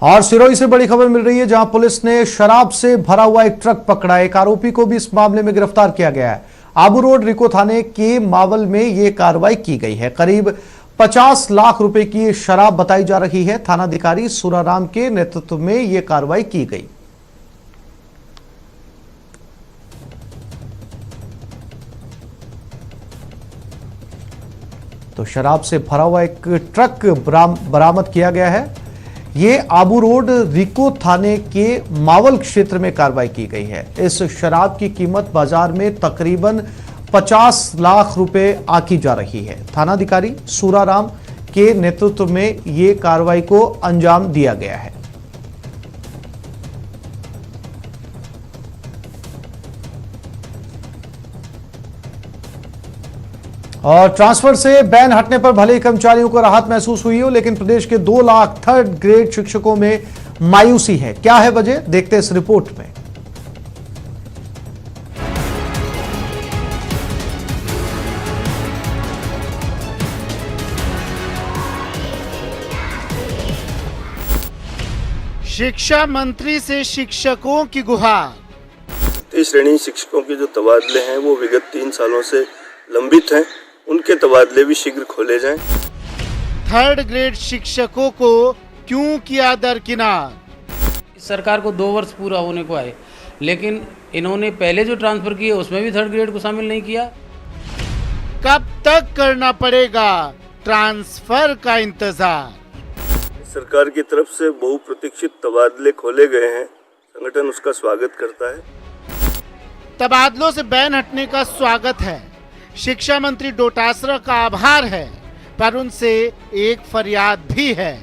और सिरोही से बड़ी खबर मिल रही है, जहां पुलिस ने शराब से भरा हुआ एक ट्रक पकड़ा। एक आरोपी को भी इस मामले में गिरफ्तार किया गया है। आबू रोड रिको थाने के मावल में यह कार्रवाई की गई है। करीब 50 लाख रुपए की शराब बताई जा रही है। थानाधिकारी सुराराम के नेतृत्व में यह कार्रवाई की गई। तो शराब से भरा हुआ एक ट्रक बरामद किया गया है। ये आबू रोड रिको थाने के मावल क्षेत्र में कार्रवाई की गई है। इस शराब की कीमत बाजार में तकरीबन 50 लाख रुपए आंकी जा रही है। थानाधिकारी सुराराम के नेतृत्व में ये कार्रवाई को अंजाम दिया गया है। और ट्रांसफर से बैन हटने पर भले ही कर्मचारियों को राहत महसूस हुई हो, लेकिन प्रदेश के 2 लाख थर्ड ग्रेड शिक्षकों में मायूसी है। क्या है वजह, देखते हैं इस रिपोर्ट में। शिक्षा मंत्री से शिक्षकों की गुहार। तृतीय श्रेणी शिक्षकों के जो तबादले हैं वो विगत 3 सालों से लंबित हैं। उनके तबादले भी शीघ्र खोले जाएं। थर्ड ग्रेड शिक्षकों को क्यों किया दरकिनार? सरकार को 2 वर्ष पूरा होने को आए, लेकिन इन्होंने पहले जो ट्रांसफर किए उसमें भी थर्ड ग्रेड को शामिल नहीं किया। कब तक करना पड़ेगा ट्रांसफर का इंतजार? सरकार की तरफ से बहुप्रतीक्षित तबादले खोले गए हैं। संगठन उसका स्वागत करता है। तबादलों से बैन हटने का स्वागत है। शिक्षा मंत्री डोटासरा का आभार है, पर उनसे एक फरियाद भी है।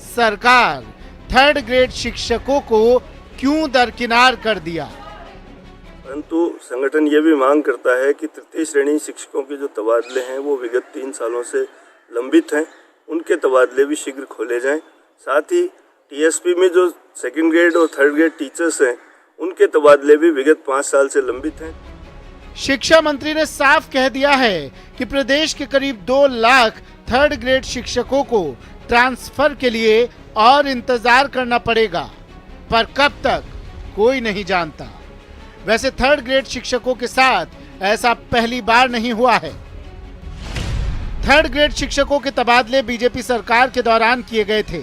सरकार थर्ड ग्रेड शिक्षकों को क्यों दरकिनार कर दिया? परंतु संगठन ये भी मांग करता है कि तृतीय श्रेणी शिक्षकों के जो तबादले हैं वो विगत 3 सालों से लंबित हैं। उनके तबादले भी शीघ्र खोले जाएं। साथ ही टीएसपी में जो सेकंड ग्रेड और थर्ड ग्रेड टीचर्स हैं उनके तबादले भी विगत 5 साल से लंबित हैं। शिक्षा मंत्री ने साफ कह दिया है कि प्रदेश के करीब 2 लाख थर्ड ग्रेड शिक्षकों को ट्रांसफर के लिए और इंतजार करना पड़ेगा, पर कब तक कोई नहीं जानता। वैसे थर्ड ग्रेड शिक्षकों के साथ ऐसा पहली बार नहीं हुआ है। थर्ड ग्रेड शिक्षकों के तबादले बीजेपी सरकार के दौरान किए गए थे।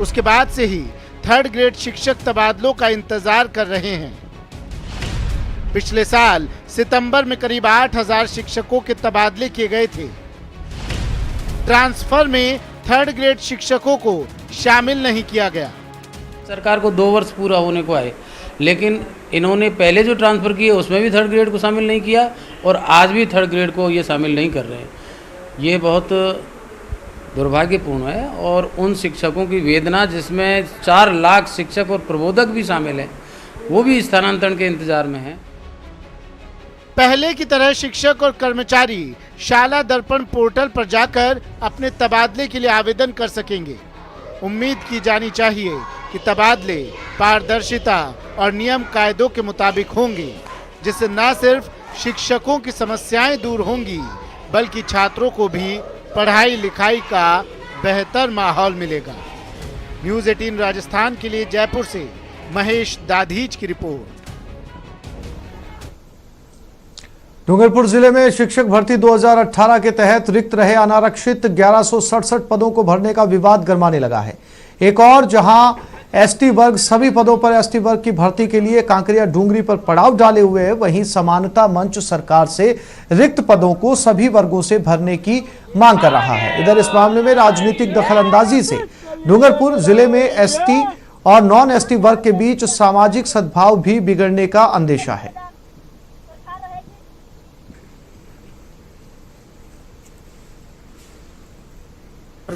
उसके बाद से ही थर्ड ग्रेड शिक्षक तबादलों का इंतजार कर रहे हैं। पिछले साल सितंबर में करीब 8000 शिक्षकों के तबादले किए गए थे। ट्रांसफर में थर्ड ग्रेड शिक्षकों को शामिल नहीं किया गया। सरकार को 2 वर्ष पूरा होने को आए, लेकिन इन्होंने पहले जो ट्रांसफर किए उसमें भी थर्ड ग्रेड को शामिल नहीं किया और आज भी थर्ड ग्रेड को ये शामिल नहीं कर रहे हैं। ये बहुत दुर्भाग्यपूर्ण है और उन शिक्षकों की वेदना, जिसमें 4 लाख शिक्षक और प्रबोधक भी शामिल हैं, वो भी स्थानांतरण के इंतजार में हैं। पहले की तरह शिक्षक और कर्मचारी शाला दर्पण पोर्टल पर जाकर अपने तबादले के लिए आवेदन कर सकेंगे। उम्मीद की जानी चाहिए कि तबादले पारदर्शिता और नियम कायदों के मुताबिक होंगे, जिससे न सिर्फ शिक्षकों की समस्याएं दूर होंगी, बल्कि छात्रों को भी पढ़ाई लिखाई का बेहतर माहौल मिलेगा। न्यूज़ 18 राजस्थान के लिए जयपुर से महेश दाधीच की रिपोर्ट। डूंगरपुर जिले में शिक्षक भर्ती 2018 के तहत रिक्त रहे अनारक्षित 1167 पदों को भरने का विवाद गरमाने लगा है। एक और जहां एसटी वर्ग सभी पदों पर एसटी वर्ग की भर्ती के लिए कांकरिया डूंगरी पर पड़ाव डाले हुए है, वहीं समानता मंच सरकार से रिक्त पदों को सभी वर्गों से भरने की मांग कर रहा है। इधर इस मामले में राजनीतिक दखलंदाजी से डूंगरपुर जिले में एसटी और नॉन एसटी वर्ग के बीच सामाजिक सद्भाव भी बिगड़ने का अंदेशा है।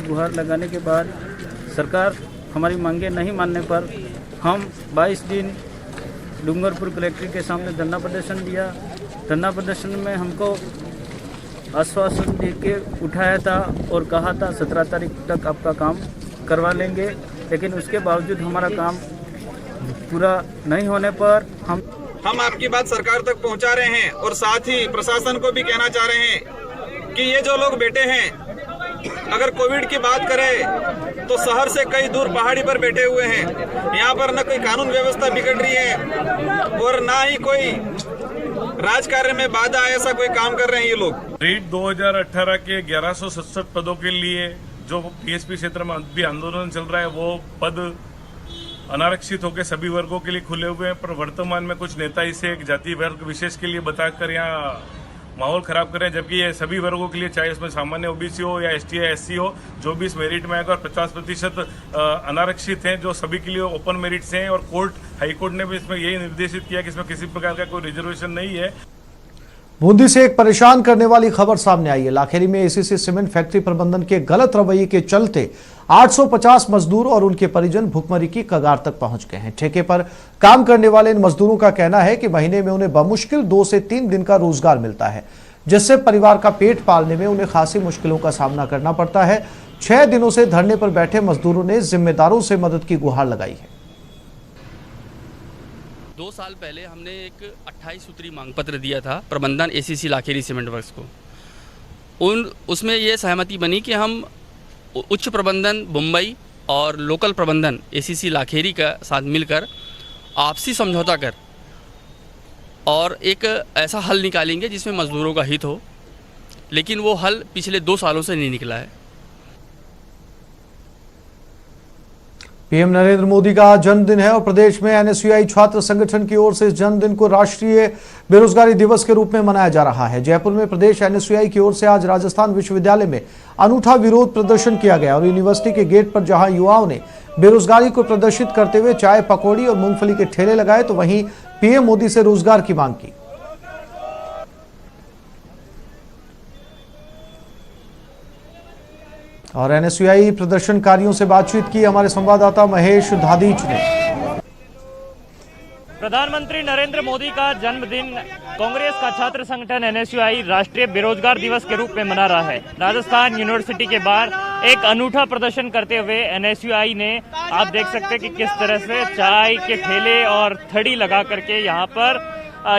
गुहार लगाने के बाद सरकार हमारी मांगे नहीं मानने पर हम 22 दिन डूंगरपुर कलेक्ट्रेट के सामने धरना प्रदर्शन दिया। धरना प्रदर्शन में हमको आश्वासन देके उठाया था और कहा था 17 तारीख तक आपका काम करवा लेंगे, लेकिन उसके बावजूद हमारा काम पूरा नहीं होने पर हम आपकी बात सरकार तक पहुंचा रहे हैं और साथ ही प्रशासन को भी कहना चाह रहे हैं कि ये जो लोग बैठे हैं अगर कोविड की बात करें तो शहर से कई दूर पहाड़ी पर बैठे हुए हैं। यहाँ पर न कोई कानून व्यवस्था बिगड़ रही है और ना ही कोई राजकार्य में बाधा, ऐसा कोई काम कर रहे हैं ये लोग। रीट 2018 के 1167 पदों के लिए जो पीएसपी क्षेत्र में भी आंदोलन चल रहा है, वो पद अनारक्षित होकर सभी वर्गों के लिए खुले हुए हैं, पर वर्तमान में कुछ नेता इसे एक जाति वर्ग विशेष के लिए बताकर यहाँ माहौल खराब कर रहे हैं, जबकि ये सभी वर्गों के लिए, चाहे उसमें सामान्य ओबीसी हो या एसटी या एससी हो, जो भी इस मेरिट में आएगा, और 50% अनारक्षित हैं जो सभी के लिए ओपन मेरिट से हैं। और हाईकोर्ट ने भी इसमें यही निर्देशित किया कि इसमें किसी प्रकार का कोई रिजर्वेशन नहीं है। बूंदी से एक परेशान करने वाली खबर सामने आई है। लाखेरी में एसीसी सीमेंट फैक्ट्री प्रबंधन के गलत रवैये के चलते 850 मजदूर और उनके परिजन भुखमरी की कगार तक पहुंच गए हैं। ठेके पर काम करने वाले इन मजदूरों का कहना है कि महीने में उन्हें बमुश्किल 2 से 3 दिन का रोजगार मिलता है, जिससे परिवार का पेट पालने में उन्हें खासी मुश्किलों का सामना करना पड़ता है। 6 दिनों से धरने पर बैठे मजदूरों ने जिम्मेदारों से मदद की गुहार लगाई है। 2 साल पहले हमने एक 28 सूत्री मांग पत्र दिया था प्रबंधन एसीसी लाखेरी सीमेंट वर्क्स को। उसमें ये सहमति बनी कि हम उच्च प्रबंधन मुंबई और लोकल प्रबंधन एसीसी लाखेरी का साथ मिलकर आपसी समझौता कर और एक ऐसा हल निकालेंगे जिसमें मजदूरों का हित हो, लेकिन वो हल पिछले 2 सालों से नहीं निकला है। पीएम नरेंद्र मोदी का जन्मदिन है और प्रदेश में एनएसयूआई छात्र संगठन की ओर से इस जन्मदिन को राष्ट्रीय बेरोजगारी दिवस के रूप में मनाया जा रहा है। जयपुर में प्रदेश एनएसयूआई की ओर से आज राजस्थान विश्वविद्यालय में अनूठा विरोध प्रदर्शन किया गया और यूनिवर्सिटी के गेट पर जहां युवाओं ने बेरोजगारी को प्रदर्शित करते हुए चाय, पकौड़ी और मूंगफली के ठेले लगाए, तो वहीं पीएम मोदी से रोजगार की मांग की। और एनएसयूआई प्रदर्शनकारियों से बातचीत की हमारे संवाददाता महेश धादीच ने। प्रधानमंत्री नरेंद्र मोदी का जन्मदिन कांग्रेस का छात्र संगठन एनएसयूआई राष्ट्रीय बेरोजगार दिवस के रूप में मना रहा है। राजस्थान यूनिवर्सिटी के बाहर एक अनूठा प्रदर्शन करते हुए एनएसयूआई ने, आप देख सकते हैं कि किस तरह से चाय के ठेले और थड़ी लगा करके यहाँ पर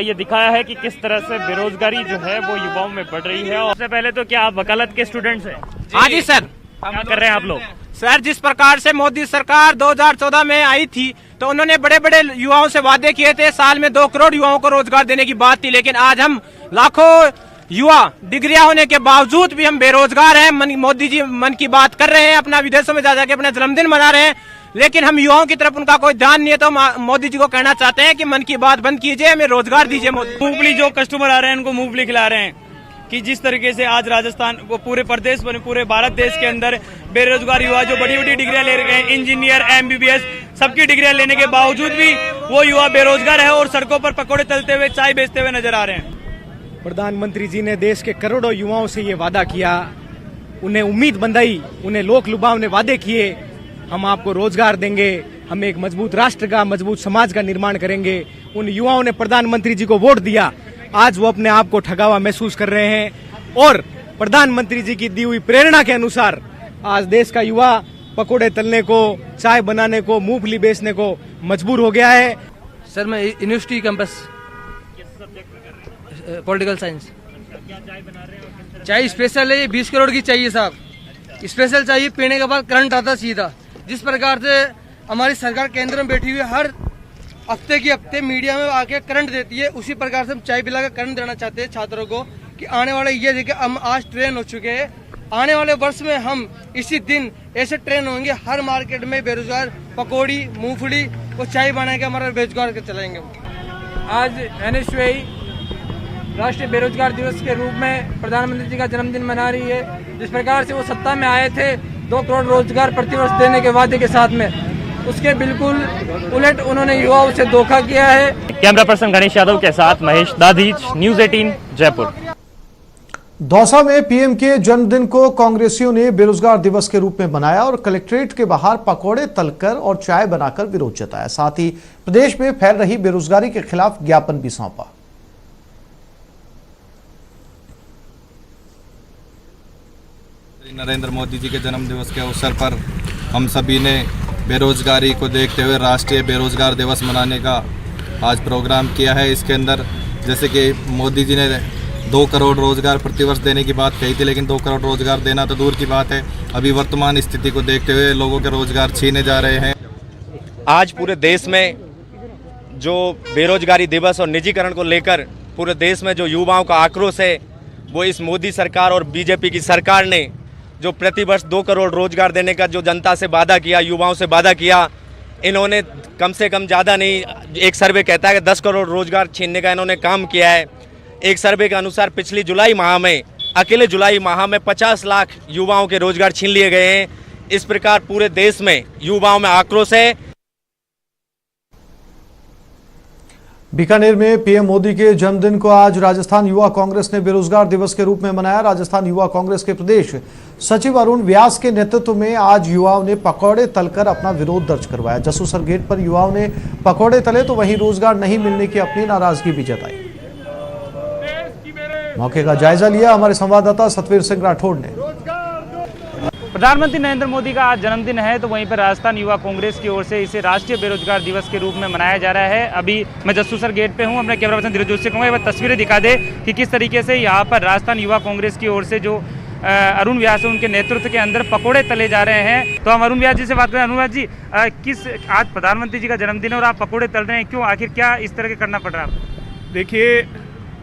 ये दिखाया है कि किस तरह से बेरोजगारी जो है वो युवाओं में बढ़ रही है। और सबसे पहले तो क्या आप वकालत के स्टूडेंट्स हैं? हाँ जी सर। क्या कर रहे हैं आप लोग? सर, जिस प्रकार से मोदी सरकार 2014 में आई थी तो उन्होंने बड़े बड़े युवाओं से वादे किए थे, साल में 2 करोड़ युवाओं को रोजगार देने की बात थी, लेकिन आज हम लाखों युवा डिग्रियां होने के बावजूद भी हम बेरोजगार हैं। मोदी जी मन की बात कर रहे हैं, अपना विदेशों में जा जाके अपना जन्मदिन मना रहे हैं, लेकिन हम युवाओं की तरफ उनका कोई ध्यान नहीं है। तो मोदी जी को कहना चाहते हैं कि मन की बात बंद कीजिए, हमें रोजगार दीजिए। मूंगफली जो कस्टमर आ रहे हैं उनको मूंगफली खिला रहे हैं कि जिस तरीके से आज राजस्थान वो पूरे प्रदेश पूरे भारत देश के अंदर बेरोजगार युवा जो बड़ी बड़ी डिग्रियां ले रहे हैं, इंजीनियर, एमबीबीएस, सबकी डिग्रियां लेने के बावजूद भी वो युवा बेरोजगार है और सड़कों पर पकौड़े तलते हुए, चाय बेचते हुए नजर आ रहे हैं। प्रधानमंत्री जी ने देश के करोड़ों युवाओं से ये वादा किया, उन्हें उम्मीद बंधाई, उन्हें लोक लुभावने वादे किए, हम आपको रोजगार देंगे, हम एक मजबूत राष्ट्र का, मजबूत समाज का निर्माण करेंगे। उन युवाओं ने प्रधानमंत्री जी को वोट दिया, आज वो अपने आप को ठगा हुआ महसूस कर रहे हैं और प्रधानमंत्री जी की दी हुई प्रेरणा के अनुसार आज देश का युवा पकोड़े तलने को, चाय बनाने को, मूंगफली बेचने को मजबूर हो गया है। सर, मैं यूनिवर्सिटी कैंपस पॉलिटिकल साइंस। चाय स्पेशल है, ये 20 करोड़ की चाहिए साहब, स्पेशल चाहिए, पीने के बाद करंट आता सीधा। जिस प्रकार से हमारी सरकार केंद्र में बैठी हुई हर हफ्ते की हफ्ते मीडिया में आके करंट देती है, उसी प्रकार से हम चाय पिला कर करंट देना चाहते हैं छात्रों को कि आने वाले ये देखिए हम आज ट्रेन हो चुके हैं, आने वाले वर्ष में हम इसी दिन ऐसे ट्रेन होंगे, हर मार्केट में बेरोजगार पकौड़ी, मूंगफली और चाय बना के हमारा बेरोजगार चलाएंगे। आज एनएसयूआई राष्ट्रीय बेरोजगार दिवस के रूप में प्रधानमंत्री जी का जन्मदिन मना रही है। जिस प्रकार से वो सत्ता में आए थे 2 करोड़ रोजगार प्रतिवर्ष देने के वादे के साथ में, उसके बिल्कुल उलट उन्होंने युवाओं से धोखा किया है। कैमरा पर्सन गणेश यादव के साथ महेश दादीच, न्यूज़ 18 जयपुर। दौसा में पीएम के जन्मदिन को कांग्रेसियों ने बेरोजगार दिवस के रूप में मनाया और कलेक्ट्रेट के बाहर पकौड़े तलकर और चाय बनाकर विरोध जताया। साथ ही प्रदेश में फैल रही बेरोजगारी के खिलाफ ज्ञापन भी सौंपा। नरेंद्र मोदी जी के जन्म दिवस के अवसर पर हम सभी ने बेरोजगारी को देखते हुए राष्ट्रीय बेरोजगार दिवस मनाने का आज प्रोग्राम किया है। इसके अंदर जैसे कि मोदी जी ने 2 करोड़ रोजगार प्रतिवर्ष देने की बात कही थी, लेकिन 2 करोड़ रोजगार देना तो दूर की बात है, अभी वर्तमान स्थिति को देखते हुए लोगों के रोजगार छीने जा रहे हैं। आज पूरे देश में जो बेरोजगारी दिवस और निजीकरण को लेकर पूरे देश में जो युवाओं का आक्रोश है, वो इस मोदी सरकार और बीजेपी की सरकार ने जो प्रतिवर्ष 2 करोड़ रोजगार देने का जो जनता से वादा किया, युवाओं से वादा किया, इन्होंने कम से कम ज़्यादा नहीं, एक सर्वे कहता है कि 10 करोड़ रोजगार छीनने का इन्होंने काम किया है। एक सर्वे के अनुसार पिछली जुलाई माह में, अकेले जुलाई माह में 50 लाख युवाओं के रोजगार छीन लिए गए हैं। इस प्रकार पूरे देश में युवाओं में आक्रोश है। बीकानेर में पीएम मोदी के जन्मदिन को आज राजस्थान युवा कांग्रेस ने बेरोजगार दिवस के रूप में मनाया। राजस्थान युवा कांग्रेस के प्रदेश सचिव अरुण व्यास के नेतृत्व में आज युवाओं ने पकौड़े तलकर अपना विरोध दर्ज करवाया। जसूसर गेट पर युवाओं ने पकौड़े तले तो वहीं रोजगार नहीं मिलने की अपनी नाराजगी भी जताई। मौके का जायजा लिया हमारे संवाददाता सतवीर सिंह राठौड़ ने। प्रधानमंत्री नरेंद्र मोदी का आज जन्मदिन है, तो वहीं पर राजस्थान युवा कांग्रेस की ओर से इसे राष्ट्रीय बेरोजगार दिवस के रूप में मनाया जा रहा है। अभी मैं जसूसर गेट पे हूं, अपने कैमरा पर्सन धीरज जोशी से कहूँगा एक बार तस्वीरें दिखा दे कि किस तरीके से यहाँ पर राजस्थान युवा कांग्रेस की ओर से जो अरुण व्यास उनके नेतृत्व के अंदर पकौड़े तले जा रहे हैं। तो हम अरुण व्यास जी से बात करें। अरुण व्यास जी, किस आज प्रधानमंत्री जी का जन्मदिन है और आप पकौड़े तल रहे हैं, क्यों, आखिर क्या इस तरह के करना पड़ रहा है? देखिए,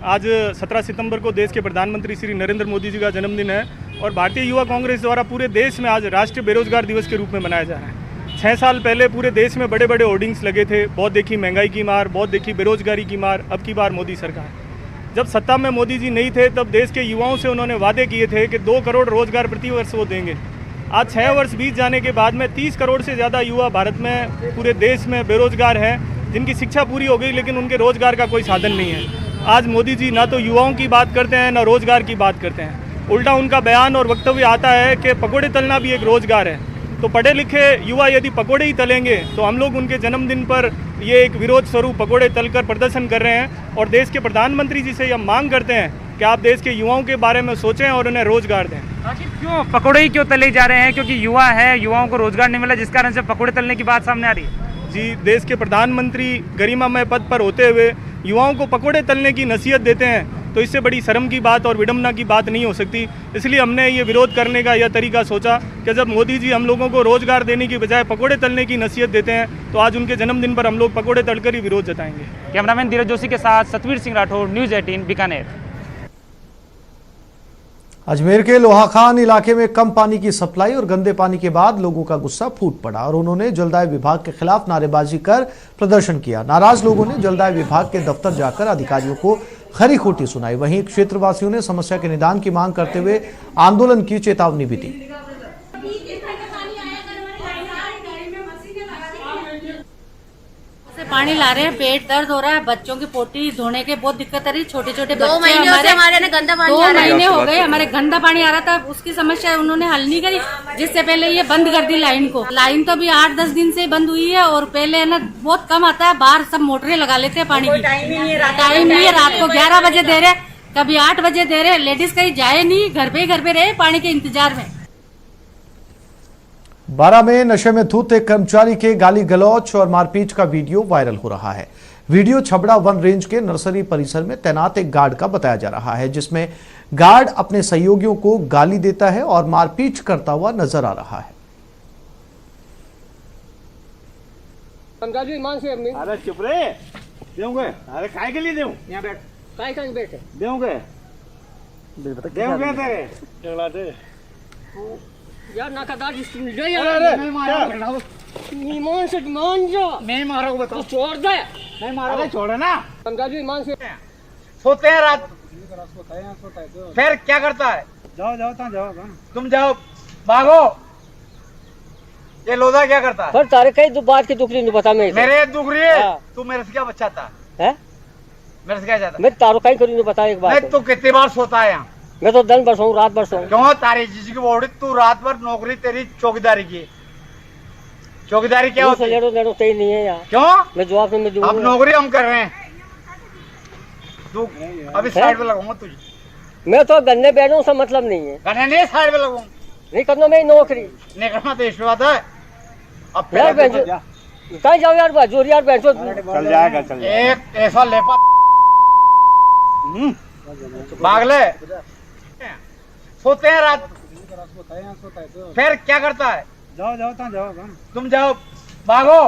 आज 17 सितंबर को देश के प्रधानमंत्री श्री नरेंद्र मोदी जी का जन्मदिन है और भारतीय युवा कांग्रेस द्वारा पूरे देश में आज राष्ट्रीय बेरोजगार दिवस के रूप में मनाया जा रहा है। 6 साल पहले पूरे देश में बड़े बड़े होर्डिंग्स लगे थे, बहुत देखी महंगाई की मार, बहुत देखी बेरोजगारी की मार। अब की बार मोदी सरकार, जब सत्ता में मोदी जी नहीं थे तब देश के युवाओं से उन्होंने वादे किए थे कि 2 करोड़ रोजगार प्रति वर्ष वो देंगे। आज 6 वर्ष बीत जाने के बाद में 30 करोड़ से ज़्यादा युवा भारत में पूरे देश में बेरोजगार हैं, जिनकी शिक्षा पूरी हो गई लेकिन उनके रोजगार का कोई साधन नहीं है। आज मोदी जी ना तो युवाओं की बात करते हैं ना रोजगार की बात करते हैं, उल्टा उनका बयान और वक्तव्य आता है कि पकोड़े तलना भी एक रोजगार है। तो पढ़े लिखे युवा यदि पकोड़े ही तलेंगे तो हम लोग उनके जन्मदिन पर ये एक विरोध स्वरूप पकोड़े तलकर प्रदर्शन कर रहे हैं और देश के प्रधानमंत्री जी से यह मांग करते हैं कि आप देश के युवाओं के बारे में सोचें और उन्हें रोजगार दें। आखिर क्यों पकोड़े ही क्यों तले जा रहे हैं? क्योंकि युवा है, युवाओं को रोजगार नहीं मिला, जिस कारण से पकोड़े तलने की बात सामने आ रही है। जी, देश के प्रधानमंत्री गरिमामय पद पर होते हुए युवाओं को पकोड़े तलने की नसीहत देते हैं तो इससे बड़ी शर्म की बात और विडंबना की बात नहीं हो सकती। इसलिए हमने ये विरोध करने का यह तरीका सोचा कि जब मोदी जी हम लोगों को रोजगार देने की बजाय पकोड़े तलने की नसीहत देते हैं तो आज उनके जन्मदिन पर हम लोग पकोड़े तलकर ही विरोध जताएंगे। कैमरामैन धीरज जोशी के साथ सतवीर सिंह राठौड़, न्यूज़ 18 बीकानेर। अजमेर के लोहाखान इलाके में कम पानी की सप्लाई और गंदे पानी के बाद लोगों का गुस्सा फूट पड़ा और उन्होंने जलदाय विभाग के खिलाफ नारेबाजी कर प्रदर्शन किया। नाराज लोगों ने जलदाय विभाग के दफ्तर जाकर अधिकारियों को खरी खोटी सुनाई। वहीं क्षेत्रवासियों ने समस्या के निदान की मांग करते हुए आंदोलन की चेतावनी भी दी। पानी ला रहे हैं, पेट दर्द हो रहा है, बच्चों की पोटी धोने के बहुत दिक्कत आ रही है। छोटे छोटे 2 महीने से हमारे ने गंदा पानी 2 महीने हो गए हमारे गंदा पानी आ रहा था, उसकी समस्या उन्होंने हल नहीं करी। जिससे पहले ये बंद कर दी लाइन को। लाइन तो अभी 8-10 दिन से बंद हुई है और पहले है ना बहुत कम आता है, बाहर सब मोटरें लगा लेते हैं पानी की। टाइम नहीं है, रात को 11 बजे दे रहे, कभी 8 बजे दे रहे। लेडीज कहीं जाए नहीं, घर पे रहे पानी के इंतजार में। 12 में नशे में धुत एक कर्मचारी के गाली गलौच और मारपीट का वीडियो वायरल हो रहा है। वीडियो छबड़ा वन रेंज के नर्सरी परिसर में तैनात एक गार्ड का बताया जा रहा है, जिसमें गार्ड अपने सहयोगियों को गाली देता है और मारपीट करता हुआ नजर आ रहा है। अरे चुप रे, देऊंगे। अरे काय के लिए देऊं? यहाँ बैठ। काय बैठ देऊंगे तेरे यार नाकादार नहीं मारोगे बताओ। छोड़ दे, नहीं मारोगे, छोड़े ना। ईमान से सोते हैं रात, फिर क्या करता है? जाओ तुम जाओ, भागो। ये लोधा क्या करता है? पर तारे कई बात की दुखरी नहीं बता मेरे दुखरी है। तू मेरे से क्या बचाता है? मेरे से क्या चाहता? मैं तारो कहीं करी नहीं बता एक बात। तू कितनी बार सोता है यहाँ? मैं तो दिन भर सोऊं, रात भर सोऊं। क्यों? तारी जिसकी बॉडी, तू रात भर नौकरी तेरी चौकीदारी की। चौकीदारी क्या होती है? लेड़ो सही नहीं है यार। क्यों? मैं जवाब नहीं दूंगा। अब नौकरी हम कर रहे हैं, तू अभी साइड पे लगाऊंगा तुझे। मैं तो गन्ने बैठूं, उसका मतलब नहीं है। गन्ने नहीं, साइड पे लगाऊंगा। नहीं करना मैं नौकरी नहीं करना तो इस बात है। अब यार कहीं जाओ यार, जोर यार बैठो। चल जाएगा। एक ऐसा लेपा बागले सोते हैं रात, फिर क्या करता है? जाओ तुम जाओ, भागो।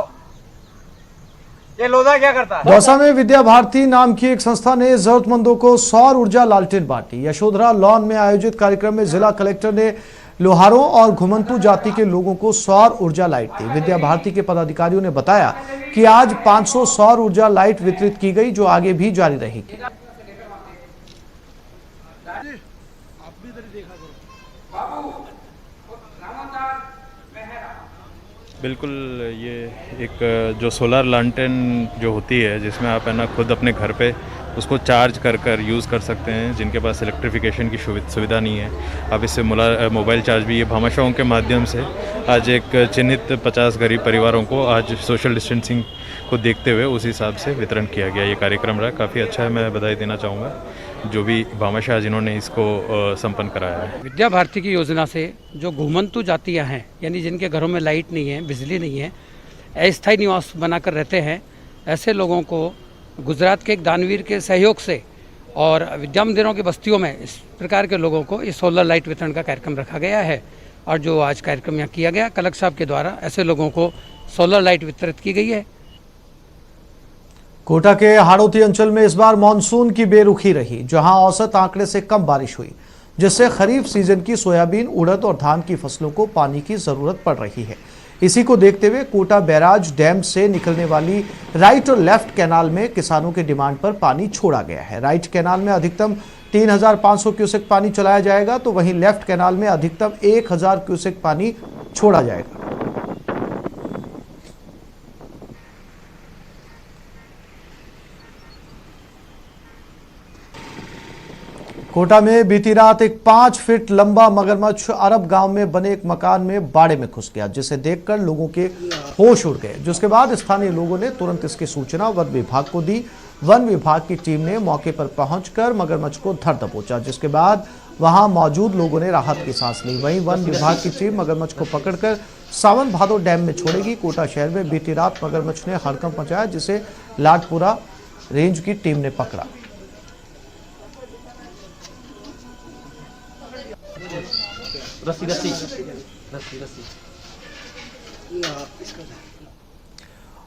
ये लोधा क्या करता है? दौसा में विद्या भारती नाम की एक संस्था ने जरूरतमंदों को सौर ऊर्जा लालटेन बांटी। यशोधरा लॉन में आयोजित कार्यक्रम में जिला कलेक्टर ने लोहारों और घुमंतु जाति के लोगों को सौर ऊर्जा लाइट दी। विद्या भारती के पदाधिकारियों ने बताया कि आज 500 सौर ऊर्जा लाइट वितरित की गई, जो आगे भी जारी रहेगी। बिल्कुल, ये एक जो सोलर लालटेन जो होती है, जिसमें आप है ना खुद अपने घर पे उसको चार्ज कर यूज़ कर सकते हैं। जिनके पास इलेक्ट्रिफिकेशन की सुविधा नहीं है, आप इससे मोबाइल चार्ज भी ये भामाशाहों के माध्यम से आज एक चिन्हित 50 गरीब परिवारों को आज सोशल डिस्टेंसिंग को देखते हुए उस हिसाब से वितरण किया गया। ये कार्यक्रम रहा, काफ़ी अच्छा है। मैं बधाई देना चाहूँगा जो भी भामाशाह जिन्होंने इसको संपन्न कराया है। विद्या भारती की योजना से जो घुमंतु जातियाँ हैं, यानी जिनके घरों में लाइट नहीं है, बिजली नहीं है, अस्थायी निवास बनाकर रहते हैं, ऐसे लोगों को गुजरात के एक दानवीर के सहयोग से और विद्या मंदिरों की बस्तियों में इस प्रकार के लोगों को इस सोलर लाइट वितरण का कार्यक्रम रखा गया है। और जो आज कार्यक्रम यहाँ किया गया, कलेक्टर साहब के द्वारा ऐसे लोगों को सोलर लाइट वितरित की गई है। कोटा के हाड़ौती अंचल में इस बार मानसून की बेरुखी रही, जहां औसत आंकड़े से कम बारिश हुई, जिससे खरीफ सीजन की सोयाबीन, उड़द और धान की फसलों को पानी की जरूरत पड़ रही है। इसी को देखते हुए कोटा बैराज डैम से निकलने वाली राइट और लेफ्ट कैनाल में किसानों की डिमांड पर पानी छोड़ा गया है। राइट कैनाल में अधिकतम 3500 क्यूसेक पानी चलाया जाएगा, तो वहीं लेफ्ट कैनाल में अधिकतम 1000 क्यूसेक पानी छोड़ा जाएगा। कोटा में बीती रात एक 5 फीट लंबा मगरमच्छ अरब गांव में बने एक मकान में बाड़े में घुस गया, जिसे देखकर लोगों के होश उड़ गए। जिसके बाद स्थानीय लोगों ने तुरंत इसकी सूचना वन विभाग को दी। वन विभाग की टीम ने मौके पर पहुंचकर मगरमच्छ को धर दबोचा, जिसके बाद वहां मौजूद लोगों ने राहत की सांस ली। वहीं वन विभाग की टीम मगरमच्छ को पकड़कर सावन भादो डैम में छोड़ेगी। कोटा शहर में बीती रात मगरमच्छ ने हड़कंप मचाया, जिसे लाडपुरा रेंज की टीम ने पकड़ा।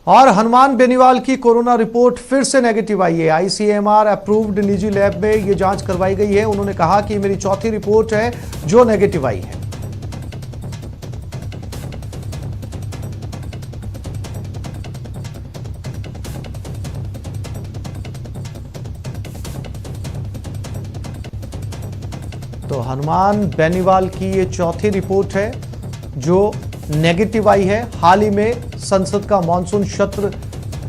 और हनुमान बेनीवाल की कोरोना रिपोर्ट फिर से नेगेटिव आई है। आईसीएमआर अप्रूव्ड निजी लैब में ये जांच करवाई गई है। उन्होंने कहा कि मेरी चौथी रिपोर्ट है जो नेगेटिव आई है। तो हनुमान बेनीवाल की ये चौथी रिपोर्ट है जो नेगेटिव आई है। हाल ही में संसद का मॉनसून सत्र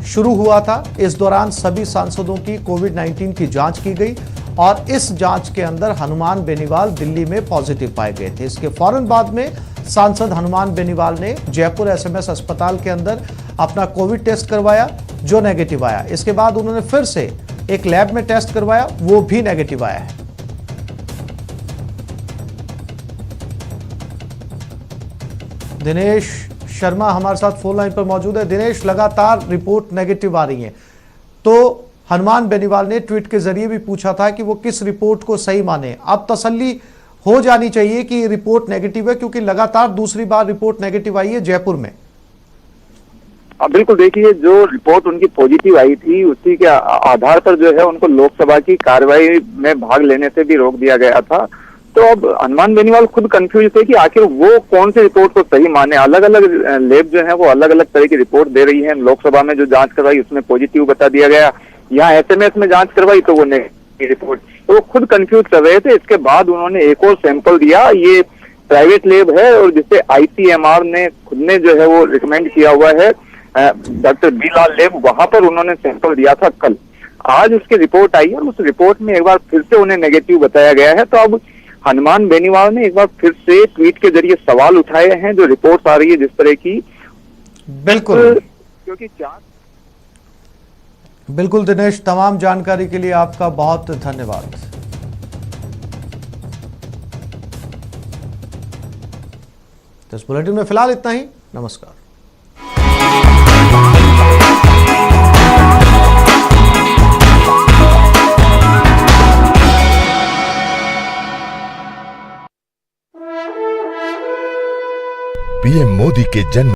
शुरू हुआ था। इस दौरान सभी सांसदों की कोविड-19 की जांच की गई और इस जांच के अंदर हनुमान बेनीवाल दिल्ली में पॉजिटिव पाए गए थे। इसके फौरन बाद में सांसद हनुमान बेनीवाल ने जयपुर एसएमएस अस्पताल के अंदर अपना कोविड टेस्ट करवाया, जो नेगेटिव आया। इसके बाद उन्होंने फिर से एक लैब में टेस्ट करवाया, वो भी नेगेटिव आया है। दिनेश शर्मा हमारे साथ फोन लाइन पर मौजूद है। दिनेश, लगातार रिपोर्ट नेगेटिव आ रही है, तो हनुमान बेनीवाल ने ट्वीट के जरिए भी पूछा था कि वो किस रिपोर्ट को सही माने। अब तसल्ली हो जानी चाहिए कि ये रिपोर्ट नेगेटिव है, क्योंकि लगातार दूसरी बार रिपोर्ट नेगेटिव आई है जयपुर में। बिल्कुल, देखिए जो रिपोर्ट उनकी पॉजिटिव आई थी उसी के आधार पर जो है उनको लोकसभा की कार्रवाई में भाग लेने से भी रोक दिया गया था। तो अब हनुमान बेनीवाल खुद कंफ्यूज थे कि आखिर वो कौन सी रिपोर्ट को सही माने। अलग अलग लैब जो है वो अलग अलग तरह की रिपोर्ट दे रही है। लोकसभा में जो जांच करवाई उसमें पॉजिटिव बता दिया गया, यहाँ एसएमएस में जांच करवाई तो वो नेगेटिव रिपोर्ट, तो वो खुद कंफ्यूज कर रहे थे। इसके बाद उन्होंने एक और सैंपल दिया। ये प्राइवेट लैब है और जिसे आईसीएमआर ने खुद ने जो है वो रिकमेंड किया हुआ है, डॉक्टर बीलाल लैब, वहां पर उन्होंने सैंपल दिया था कल। आज उसकी रिपोर्ट आई और उस रिपोर्ट में एक बार फिर से उन्हें नेगेटिव बताया गया है। तो अब हनुमान बेनीवाल ने एक बार फिर से ट्वीट के जरिए सवाल उठाए हैं जो रिपोर्ट्स आ रही है जिस तरह की। बिल्कुल, क्योंकि बिल्कुल दिनेश, तमाम जानकारी के लिए आपका बहुत धन्यवाद। तो इस बुलेटिन में फिलहाल इतना ही। नमस्कार। पीएम मोदी के जन्म